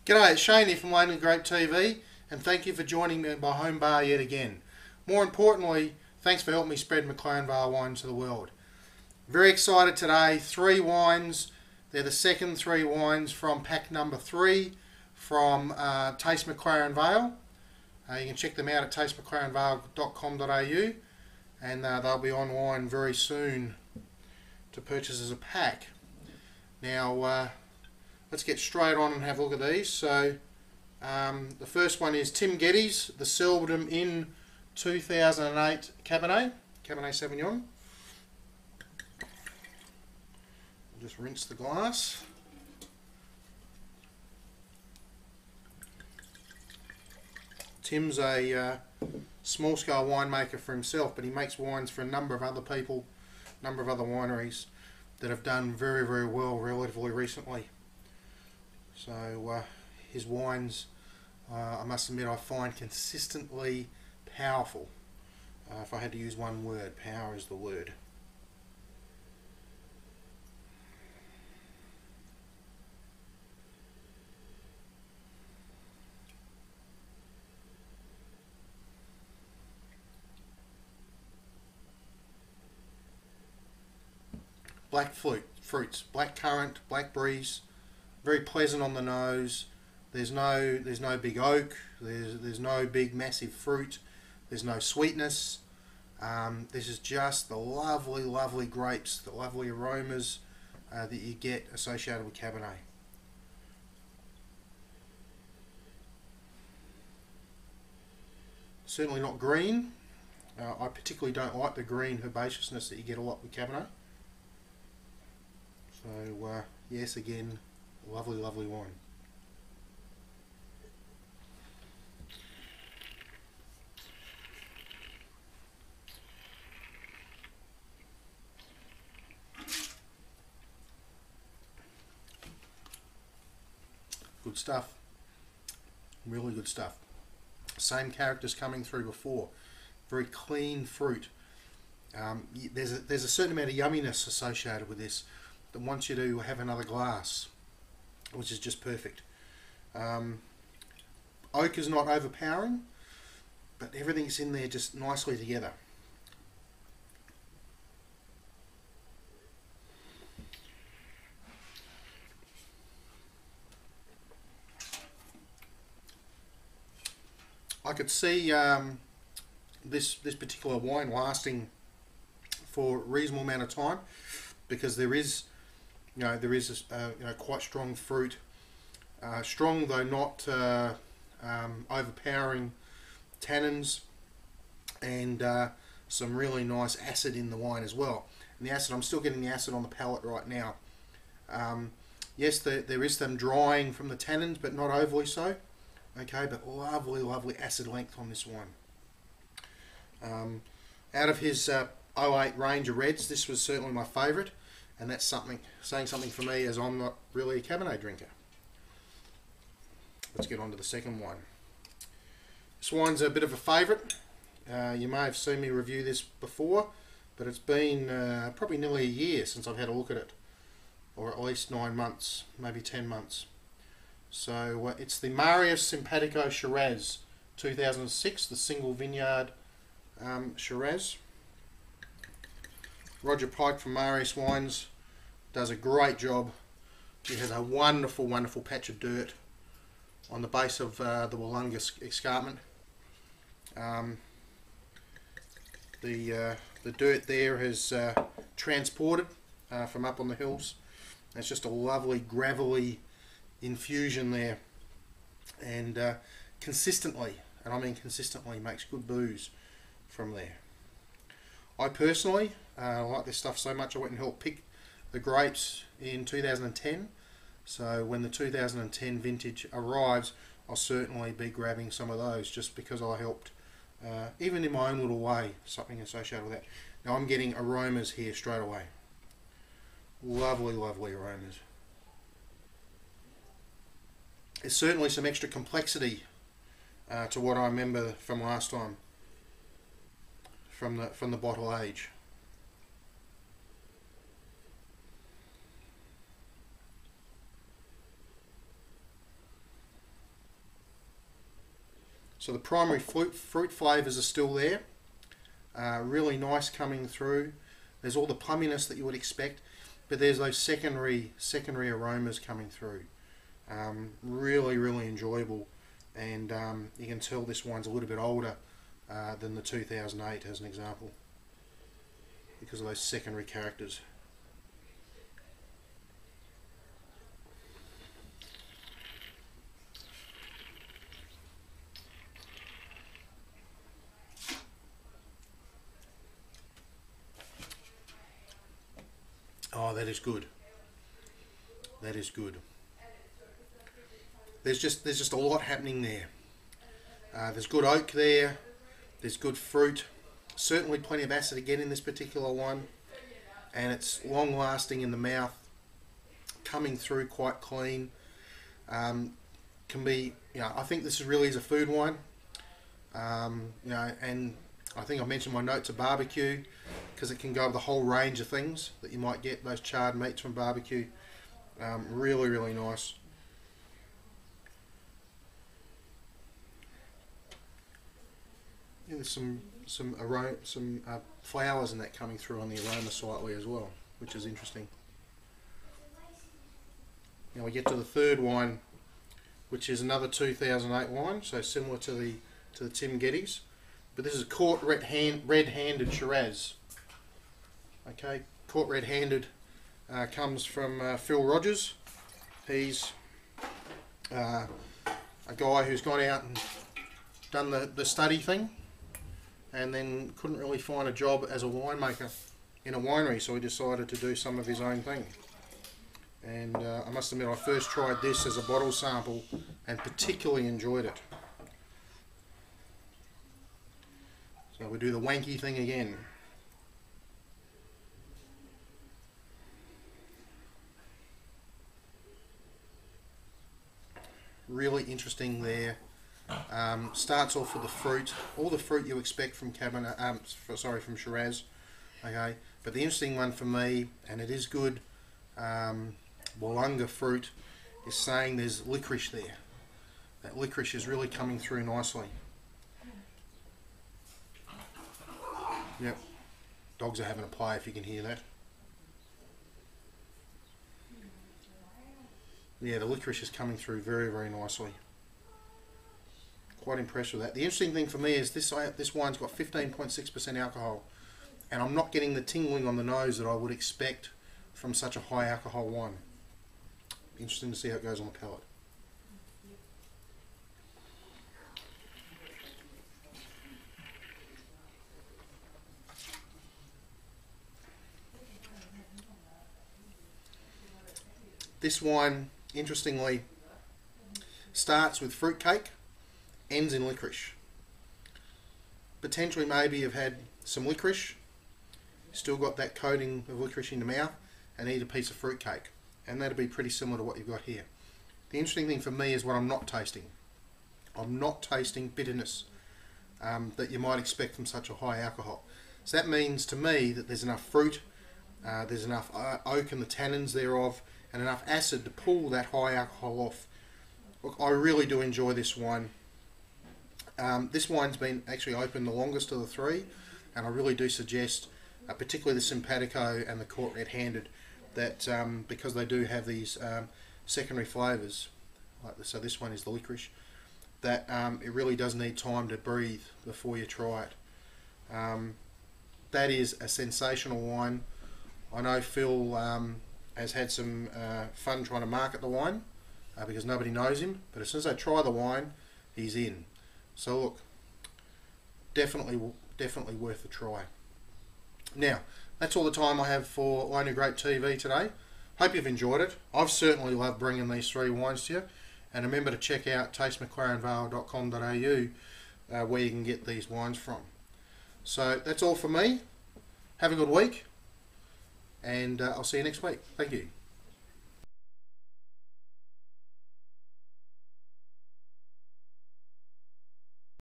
G'day, it's Shane here from Grape TV, and thank you for joining me at my home bar yet again. More importantly, thanks for helping me spread McLaren Vale wine to the world. Very excited today, 3 wines. They're the second 3 wines from pack number 3 from Taste McLaren Vale. You can check them out at tastemclarenvale.com.au, and they'll be online very soon to purchase as a pack. Now, let's get straight on and have a look at these. So the first one is Tim Geddes, the Seldom in 2008 Cabernet Sauvignon. Just rinse the glass. Tim's a small-scale winemaker for himself, but he makes wines for a number of other people, a number of other wineries that have done very, very well relatively recently. So his wines, I must admit, I find consistently powerful. If I had to use one word, power is the word. Black fruits, black currant, black breeze, very pleasant on the nose. There's no big oak. There's no big massive fruit. There's no sweetness. This is just the lovely grapes, the lovely aromas that you get associated with Cabernet. Certainly not green. I particularly don't like the green herbaceousness that you get a lot with Cabernet. So yes, again, lovely wine. Good stuff. Really good stuff. Same characters coming through before. Very clean fruit. There's a certain amount of yumminess associated with this that wants you to have another glass, which is just perfect. Oak is not overpowering, but everything's in there just nicely together. I could see this particular wine lasting for a reasonable amount of time, because there is quite strong fruit, strong though not overpowering tannins, and some really nice acid in the wine as well. And the acid, I'm still getting the acid on the palate right now. Yes, there is some drying from the tannins, but not overly so. Okay, but lovely acid length on this wine. Out of his 08 range of reds, this was certainly my favourite. And that's saying something for me, as I'm not really a Cabernet drinker. Let's get on to the second one. This wine's a bit of a favourite. You may have seen me review this before, but it's been probably nearly a year since I've had a look at it. Or at least 9 months, maybe 10 months. So it's the Marius Sympatico Shiraz 2006, the single vineyard Shiraz. Roger Pike from Marius Wines does a great job. He has a wonderful patch of dirt on the base of the Wollonga escarpment. The dirt there has transported from up on the hills. It's just a lovely gravelly infusion there, and consistently, and I mean consistently, makes good booze from there. I personally like this stuff so much I went and helped pick the grapes in 2010, so when the 2010 vintage arrives, I'll certainly be grabbing some of those, just because I helped, even in my own little way, something associated with that. Now I'm getting aromas here straight away. Lovely aromas. There's certainly some extra complexity to what I remember from last time, from the bottle age. So the primary fruit flavours are still there. Really nice coming through. There's all the plumminess that you would expect, but there's those secondary aromas coming through. Really enjoyable, and you can tell this wine's a little bit older than the 2008 as an example, because of those secondary characters. Oh, that is good. That is good. There's just a lot happening there. There's good oak there. There's good fruit. Certainly plenty of acid again in this particular one, and it's long lasting in the mouth, coming through quite clean. Can be, I think this really is a food wine. And I think I mentioned my notes of barbecue, because it can go with the whole range of things that you might get, those charred meats from barbecue. Really nice. Yeah, there's some flowers in that coming through on the aroma slightly as well, which is interesting. Now we get to the third wine, which is another 2008 wine, so similar to the Tim Geddes, but this is Court Red-Handed Shiraz. Okay, Court Red-Handed comes from Phil Rogers. He's a guy who's gone out and done the study thing, and then couldn't really find a job as a winemaker in a winery, so he decided to do some of his own thing. And I must admit, I first tried this as a bottle sample and particularly enjoyed it. So we do the wanky thing again. Really interesting there. Starts off with the fruit, all the fruit you expect from Cabernet, from Shiraz. Okay, but the interesting one for me, and it is good, Wollonga fruit, is saying there's licorice there. That licorice is really coming through nicely. Yep, dogs are having a play if you can hear that. Yeah, the licorice is coming through very nicely. Quite impressed with that. The interesting thing for me is this wine's got 15.6% alcohol, and I'm not getting the tingling on the nose that I would expect from such a high alcohol wine. Interesting to see how it goes on the palate. This wine, interestingly, starts with fruitcake, ends in licorice. Potentially maybe you've had some licorice, still got that coating of licorice in the mouth, and eat a piece of fruitcake. And that'd be pretty similar to what you've got here. The interesting thing for me is what I'm not tasting. I'm not tasting bitterness that you might expect from such a high alcohol. So that means to me that there's enough fruit, there's enough oak and the tannins thereof, and enough acid to pull that high alcohol off. Look, I really do enjoy this wine. This wine's been actually open the longest of the three, and I really do suggest, particularly the Sympatico and the Court Red-Handed, that because they do have these secondary flavours, so this one is the licorice, that it really does need time to breathe before you try it. That is a sensational wine. I know Phil has had some fun trying to market the wine because nobody knows him, but as soon as they try the wine, he's in. So look, definitely worth a try. Now, that's all the time I have for Lonely Grape TV today. Hope you've enjoyed it. I've certainly loved bringing these three wines to you. And remember to check out tastemclarenvale.com.au where you can get these wines from. So that's all for me. Have a good week, and I'll see you next week. Thank you.